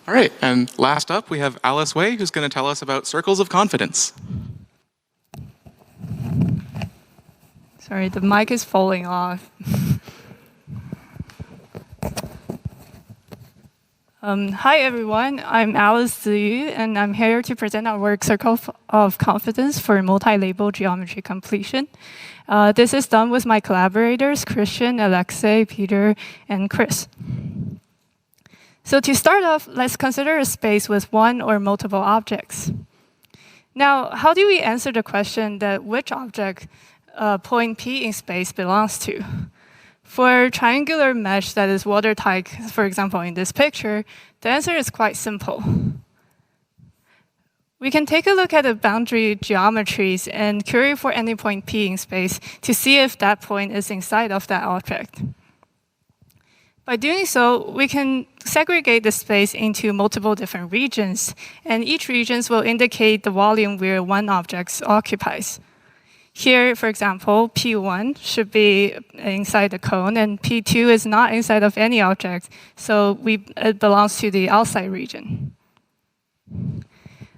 All right, and last up, we have Alice Way, who's going to tell us about circles of confidence. Sorry, the mic is falling off. Hi everyone, I'm Alice Ziyu, and I'm here to present our work Circle of Confidence for multi-label geometry completion. This is done with my collaborators, Christian, Alexei, Peter, and Chris. So to start off, let's consider a space with one or multiple objects. Now, how do we answer the question that which object point P in space belongs to? For a triangular mesh that is watertight, for example, in this picture, the answer is quite simple. We can take a look at the boundary geometries and query for any point P in space to see if that point is inside of that object. By doing so, we can segregate the space into multiple different regions, and each region will indicate the volume where one object occupies. Here, for example, P1 should be inside the cone, and P2 is not inside of any object, so it belongs to the outside region.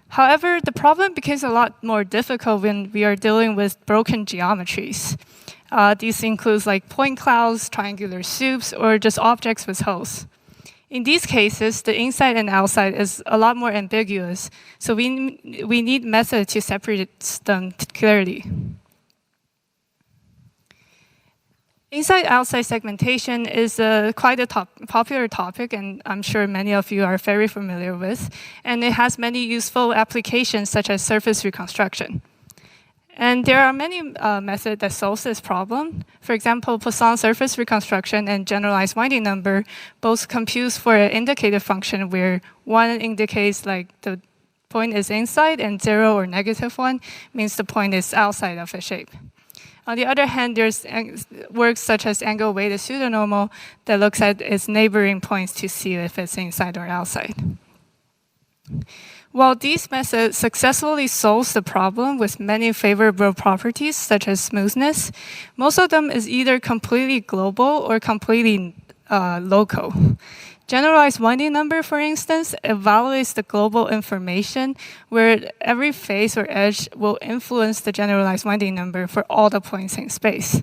However, the problem becomes a lot more difficult when we are dealing with broken geometries. These include like point clouds, triangular soups, or just objects with holes. In these cases, the inside and outside is a lot more ambiguous, so we need methods to separate them clearly. Inside-outside segmentation is quite a popular topic, and I'm sure many of you are very familiar with, and it has many useful applications such as surface reconstruction. And there are many methods that solve this problem. For example, Poisson surface reconstruction and generalized winding number both compute for an indicator function where one indicates like the point is inside and 0 or -1 means the point is outside of a shape. On the other hand, there's works such as angle-weighted pseudonormal that looks at its neighboring points to see if it's inside or outside. While these methods successfully solve the problem with many favorable properties, such as smoothness, most of them is either completely global or completely local. Generalized winding number, for instance, evaluates the global information where every face or edge will influence the generalized winding number for all the points in space.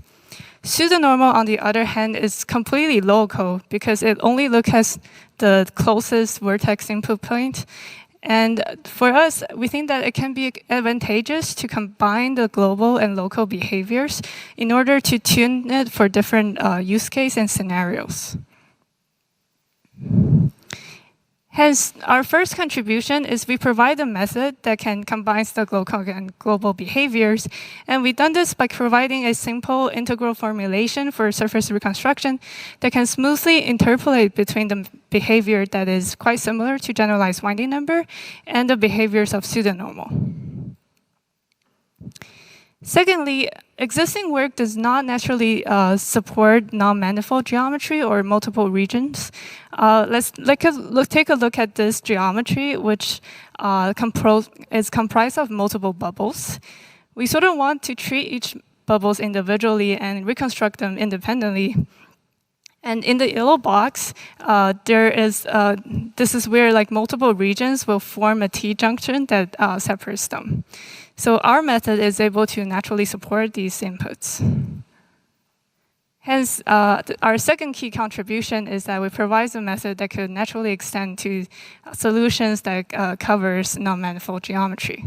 Pseudonormal, on the other hand, is completely local because it only looks at the closest vertex input point. And for us, we think that it can be advantageous to combine the global and local behaviors in order to tune it for different use cases and scenarios. Hence, our first contribution is we provide a method that can combine the local and global behaviors. And we've done this by providing a simple integral formulation for surface reconstruction that can smoothly interpolate between the behavior that is quite similar to generalized winding number and the behaviors of pseudonormal. Secondly, existing work does not naturally support non-manifold geometry or multiple regions. Let's take a look at this geometry, which is comprised of multiple bubbles. We sort of want to treat each bubbles individually and reconstruct them independently. And in the yellow box, this is where like multiple regions will form a T-junction that separates them. So our method is able to naturally support these inputs. Hence, our second key contribution is that we provide a method that could naturally extend to solutions that covers non-manifold geometry.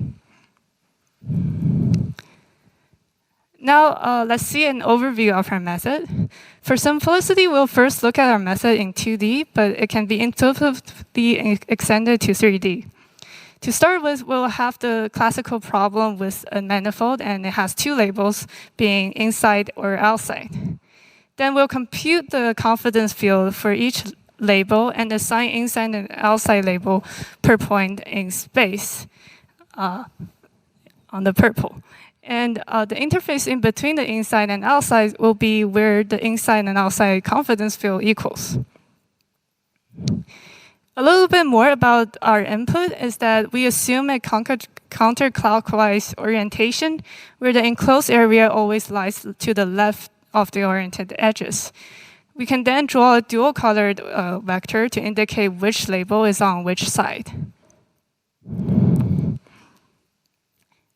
Now, let's see an overview of our method. For simplicity, we'll first look at our method in 2D, but it can be intuitively extended to 3D. To start with, we'll have the classical problem with a manifold, and it has two labels, being inside or outside. Then we'll compute the confidence field for each label and assign inside and outside label per point in space on the purple. And the interface in between the inside and outside will be where the inside and outside confidence field equals. A little bit more about our input is that we assume a counterclockwise orientation where the enclosed area always lies to the left of the oriented edges. We can then draw a dual-colored vector to indicate which label is on which side.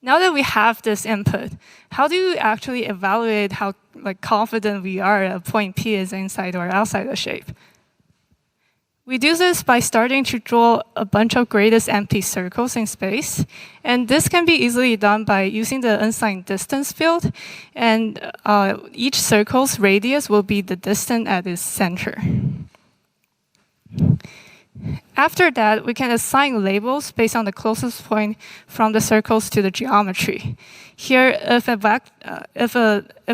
Now that we have this input, how do we actually evaluate how confident we are a point P is inside or outside the shape? We do this by starting to draw a bunch of greatest empty circles in space. And this can be easily done by using the unsigned distance field. And each circle's radius will be the distance at its center. After that, we can assign labels based on the closest point from the circles to the geometry. Here, if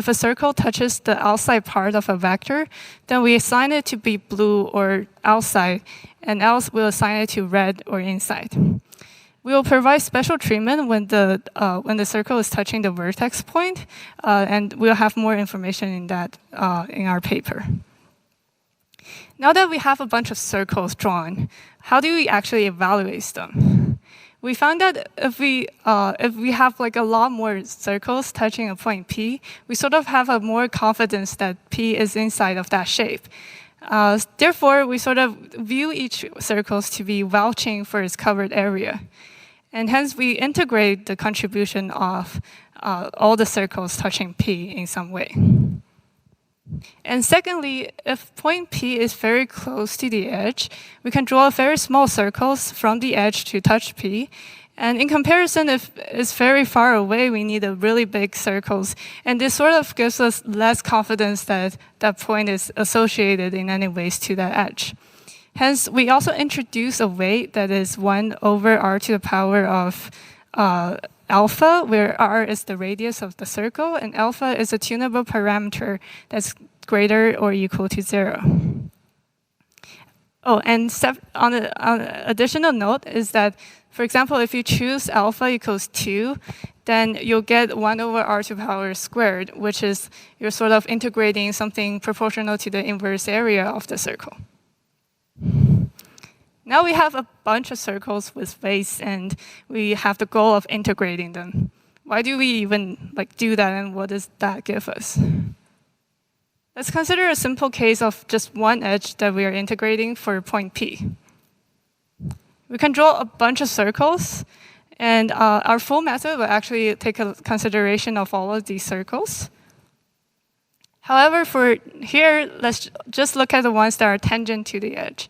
a circle touches the outside part of a vector, then we assign it to be blue or outside, and else we'll assign it to red or inside. We will provide special treatment when the circle is touching the vertex point, and we'll have more information in that in our paper. Now that we have a bunch of circles drawn, how do we actually evaluate them? We found that if we have a lot more circles touching a point P, we sort of have a more confidence that P is inside of that shape. Therefore, we sort of view each circles to be vouching for its covered area. And hence, we integrate the contribution of all the circles touching P in some way. And secondly, if point P is very close to the edge, we can draw very small circles from the edge to touch P. And in comparison, if it's very far away, we need a really big circles. And this sort of gives us less confidence that that point is associated in any ways to that edge. Hence, we also introduce a weight that is 1 over r to the power of alpha, where r is the radius of the circle, and alpha is a tunable parameter that's greater or equal to 0. Oh, and on an additional note is that, for example, if you choose alpha equals 2, then you'll get 1 over r to the power squared, which is you're sort of integrating something proportional to the inverse area of the circle. Now we have a bunch of circles with weights, and we have the goal of integrating them. Why do we even do that, and what does that give us? Let's consider a simple case of just one edge that we are integrating for point P. We can draw a bunch of circles, and our full method will actually take a consideration of all of these circles. However, for here, let's just look at the ones that are tangent to the edge.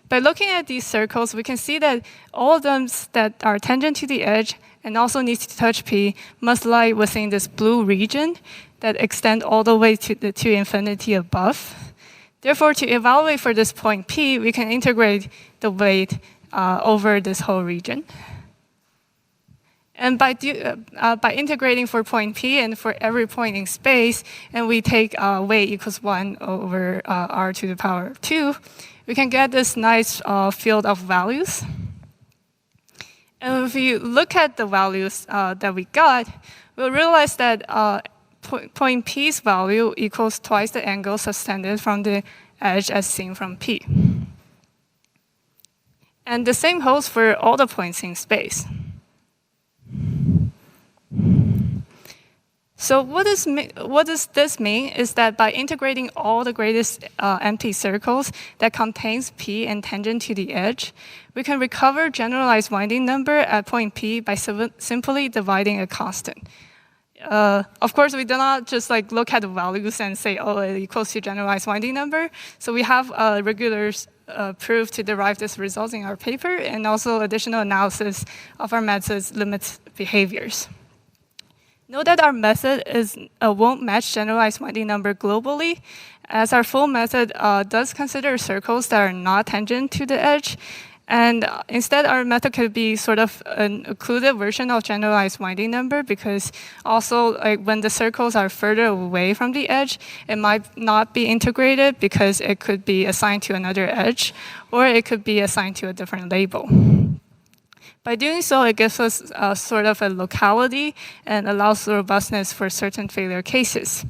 By looking at these circles, we can see that all of them that are tangent to the edge and also need to touch P must lie within this blue region that extend all the way to infinity above. Therefore, to evaluate for this point P, we can integrate the weight over this whole region. And by integrating for point P and for every point in space, and we take weight equals 1 over r to the power 2, we can get this nice field of values. And if you look at the values that we got, we'll realize that point P's value equals twice the angle suspended from the edge as seen from P. And the same holds for all the points in space. So what does this mean is that by integrating all the greatest empty circles that contains P and tangent to the edge, we can recover generalized winding number at point P by simply dividing a constant. Of course, we do not just look at the values and say, oh, it equals to generalized winding number. So we have regular proof to derive this result in our paper, and also additional analysis of our method's limit behaviors. Note that our method won't match generalized winding number globally, as our full method does consider circles that are not tangent to the edge. And instead, our method could be sort of an occluded version of generalized winding number, because also when the circles are further away from the edge, it might not be integrated because it could be assigned to another edge, or it could be assigned to a different label. By doing so, it gives us sort of a locality and allows robustness for certain failure cases.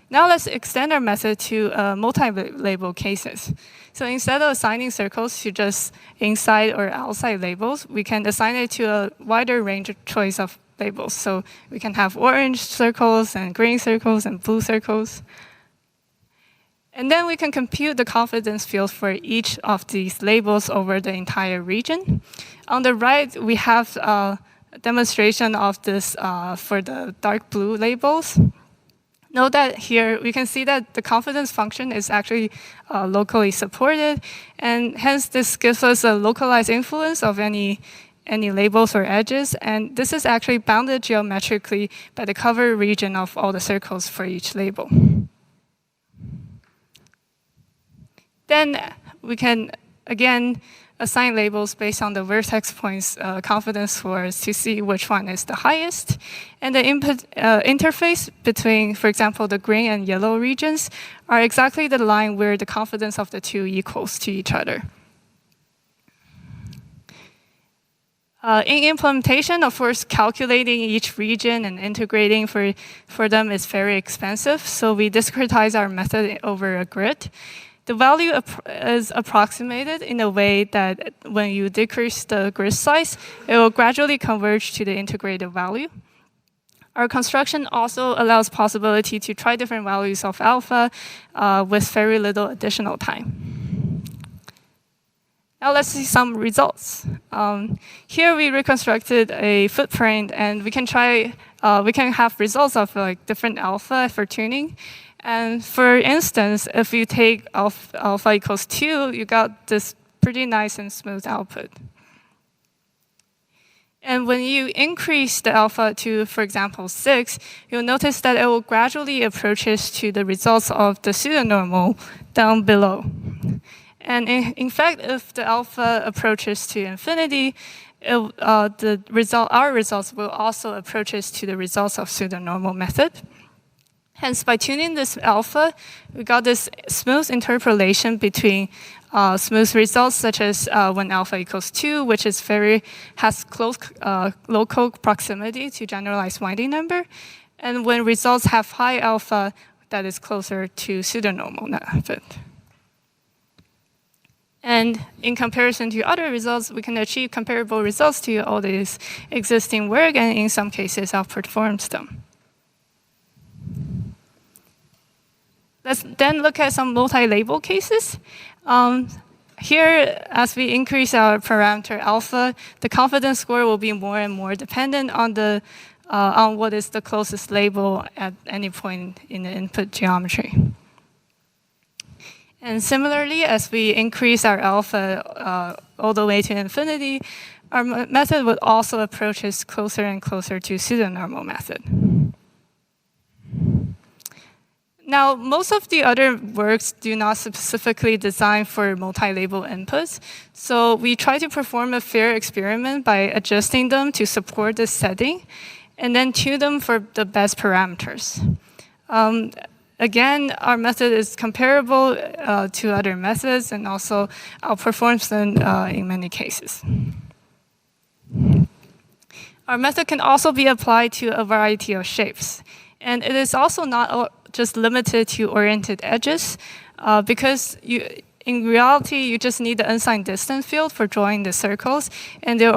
Now let's extend our method to multi-label cases. So instead of assigning circles to just inside or outside labels, we can assign it to a wider range of choice of labels. So we can have orange circles and green circles and blue circles. And then we can compute the confidence field for each of these labels over the entire region. On the right, we have a demonstration of this for the dark blue labels. Note that here we can see that the confidence function is actually locally supported, and hence this gives us a localized influence of any labels or edges, and this is actually bounded geometrically by the cover region of all the circles for each label. Then we can, again, assign labels based on the vertex points confidence scores to see which one is the highest. And the input interface between, for example, the green and yellow regions are exactly the line where the confidence of the two equals to each other. In implementation, of course, calculating each region and integrating for them is very expensive, so we discretize our method over a grid. The value is approximated in a way that when you decrease the grid size, it will gradually converge to the integrated value. Our construction also allows possibility to try different values of alpha with very little additional time. Now let's see some results. Here we reconstructed a footprint, and we can have results of like different alpha for tuning. And for instance, if you take alpha equals 2, you got this pretty nice and smooth output. And when you increase the alpha to, for example, 6, you'll notice that it will gradually approaches to the results of the pseudonormal down below. And in fact, if the alpha approaches to infinity, our results will also approaches to the results of pseudonormal method. Hence, by tuning this alpha, we got this smooth interpolation between smooth results, such as when alpha equals 2, which has close local proximity to generalized winding number, and when results have high alpha, that is closer to pseudonormal method. And in comparison to other results, we can achieve comparable results to all these existing work, and in some cases, outperforms them. Let's then look at some multi-label cases. Here, as we increase our parameter alpha, the confidence score will be more and more dependent on what is the closest label at any point in the input geometry. And similarly, as we increase our alpha all the way to infinity, our method would also approach us closer and closer to pseudonormal method. Now, most of the other works do not specifically design for multi-label inputs, so we try to perform a fair experiment by adjusting them to support this setting, and then tune them for the best parameters. Again, our method is comparable to other methods and also outperforms them in many cases. Our method can also be applied to a variety of shapes, and it is also not just limited to oriented edges, because in reality, you just need the unsigned distance field for drawing the circles, and the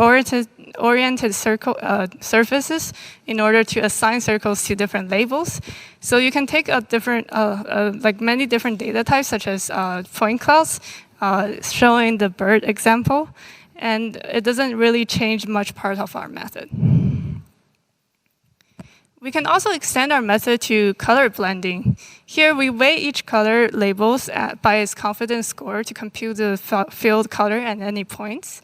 oriented surfaces in order to assign circles to different labels. So you can take like many different data types, such as point clouds, showing the bird example, and it doesn't really change much part of our method. We can also extend our method to color blending. Here, we weigh each color labels by its confidence score to compute the field color at any points.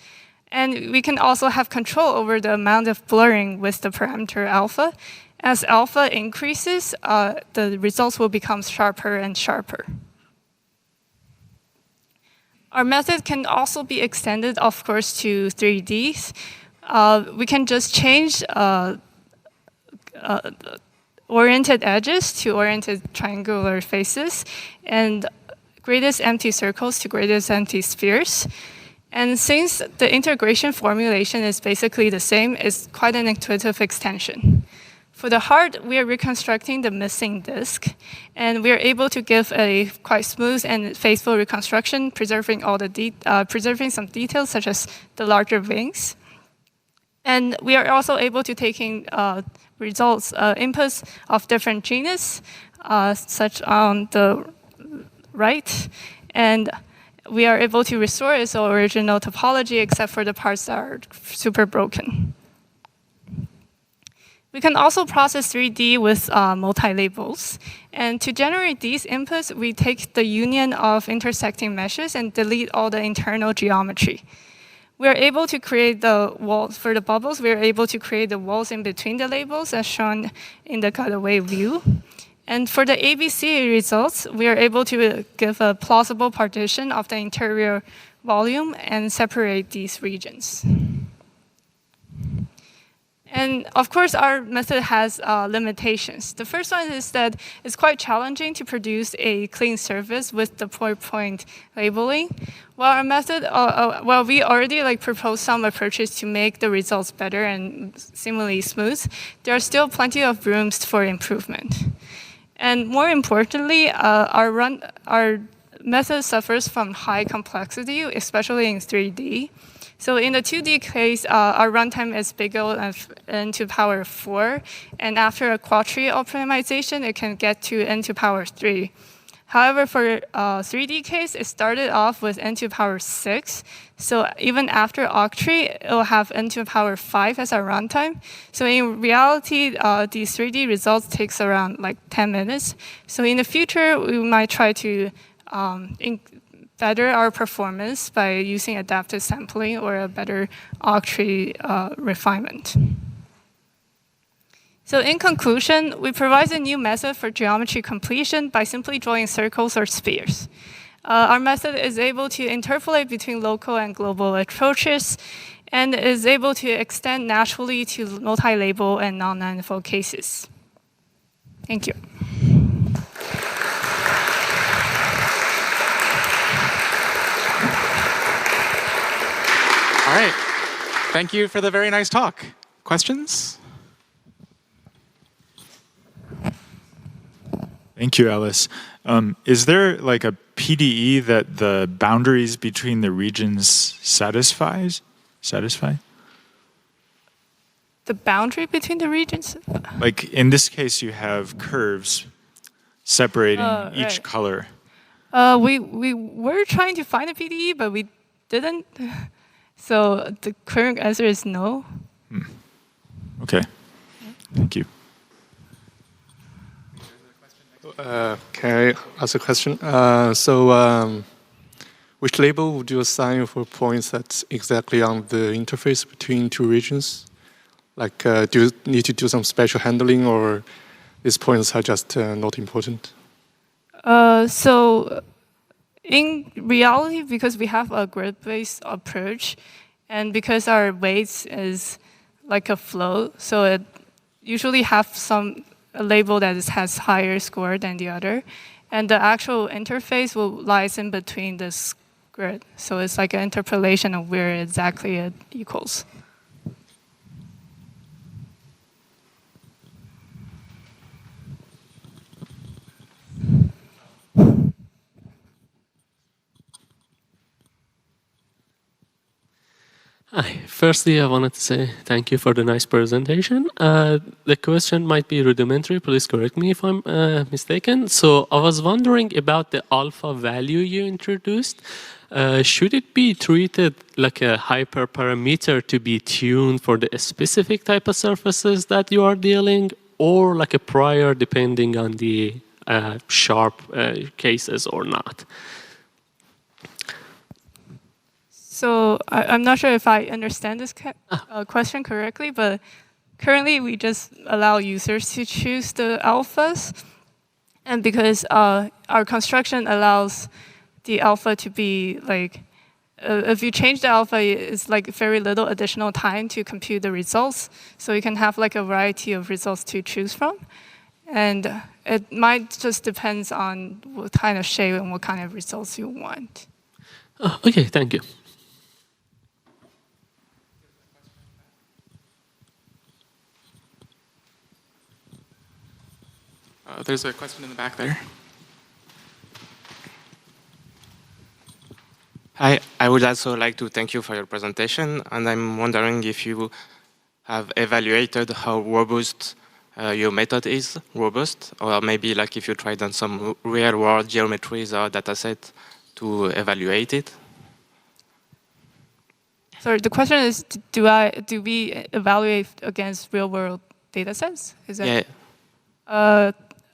And we can also have control over the amount of blurring with the parameter alpha. As alpha increases, the results will become sharper and sharper. Our method can also be extended, of course, to 3Ds. We can just change oriented edges to oriented triangular faces, and greatest empty circles to greatest empty spheres. And since the integration formulation is basically the same, it's quite an intuitive extension. For the heart, we are reconstructing the missing disk, and we are able to give a quite smooth and faithful reconstruction, preserving some details such as the larger wings. And we are also able to take in results, inputs of different genus, such on the right, and we are able to restore its original topology except for the parts that are super broken. We can also process 3D with multi-labels. And to generate these inputs, we take the union of intersecting meshes and delete all the internal geometry. We are able to create the walls for the bubbles. We are able to create the walls in between the labels as shown in the cutaway view. And for the ABC results, we are able to give a plausible partition of the interior volume and separate these regions. And of course, our method has limitations. The first one is that it's quite challenging to produce a clean surface with the point-point labeling. While our method, well, we already proposed some approaches to make the results better and seemingly smooth, there are still plenty of rooms for improvement. And more importantly, our method suffers from high complexity, especially in 3D. So in the 2D case, our runtime is bigger than n to the power 4, and after a quadtree optimization, it can get to n to the power 3. However, for 3D case, it started off with n to the power 6. So even after octree, it will have n to the power 5 as our runtime. So in reality, these 3D results takes around 10 minutes. So in the future, we might try to better our performance by using adaptive sampling or a better octree refinement. So in conclusion, we provide a new method for geometry completion by simply drawing circles or spheres. Our method is able to interpolate between local and global approaches and is able to extend naturally to multi-label and non-manifold cases. Thank you. All right. Thank you for the very nice talk. Questions? Thank you, Alice. Is there a PDE that the boundaries between the regions satisfy? The boundary between the regions? In this case, you have curves separating each color. We were trying to find a PDE, but we didn't. So the current answer is no. Okay. Thank you. Can I ask a question? Which label would you assign for points that's exactly on the interface between two regions? Do you need to do some special handling, or these points are just not important? So in reality, because we have a grid-based approach, and because our weights is like a flow, so it usually have a label that has higher score than the other, and the actual interface lies in between this grid. So it's like an interpolation of where exactly it equals. Hi. Firstly, I wanted to say thank you for the nice presentation. The question might be rudimentary. Please correct me if I'm mistaken. So I was wondering about the alpha value you introduced. Should it be treated like a hyperparameter to be tuned for the specific type of surfaces that you are dealing, or like a prior depending on the sharp cases or not? So I'm not sure if I understand this question correctly, but currently we just allow users to choose the alphas. And because our construction allows the alpha to be if you change the alpha, it's very little additional time to compute the results. So you can have a variety of results to choose from. And it might just depends on what kind of shape and what kind of results you want. Okay, thank you. There's a question in the back there. Hi, I would also like to thank you for your presentation, and I'm wondering if you have evaluated how robust your method is robust, or maybe like if you tried on some real-world geometries or dataset to evaluate it? Sorry, the question is, do we evaluate against real-world data sets? Is that? Yeah.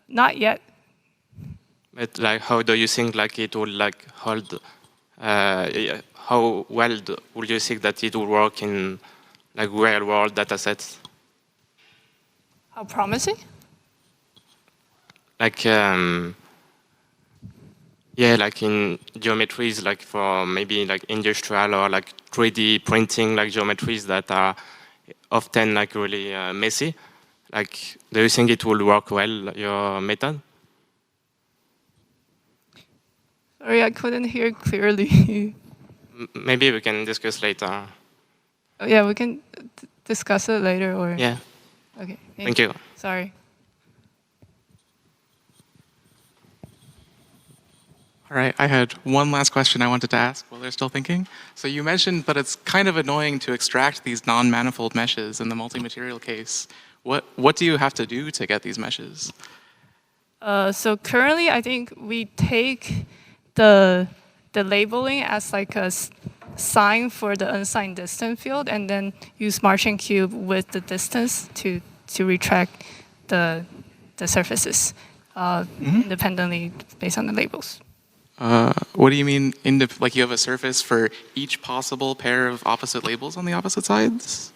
Not yet. But like, how do you think like it will like hold? How well would you think that it will work in like real-world datasets? How promising? Like, like in geometries, like for maybe like industrial or like 3D printing, like geometries that are often like really messy. Like, do you think it will work well, your method? Sorry, I couldn't hear clearly. Maybe we can discuss later. Oh, yeah, we can discuss it later, or Yeah. Okay. Thank you. Sorry. All right, I had one last question I wanted to ask while they're still thinking. So you mentioned that it's kind of annoying to extract these non-manifold meshes in the multi-material case. What do you have to do to get these meshes? So currently, I think we take the labeling as like a sign for the unsigned distance field, and then use Martian cube with the distance to retract the surfaces independently based on the labels. What do you mean, like you have a surface for each possible pair of opposite labels on the opposite sides?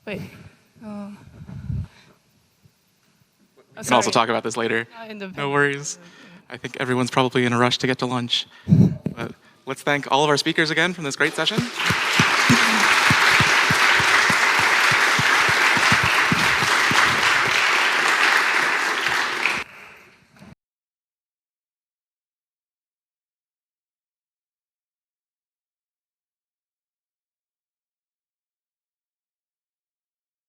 Wait. We can also talk about this later. No worries. I think everyone's probably in a rush to get to lunch. But let's thank all of our speakers again from this great session.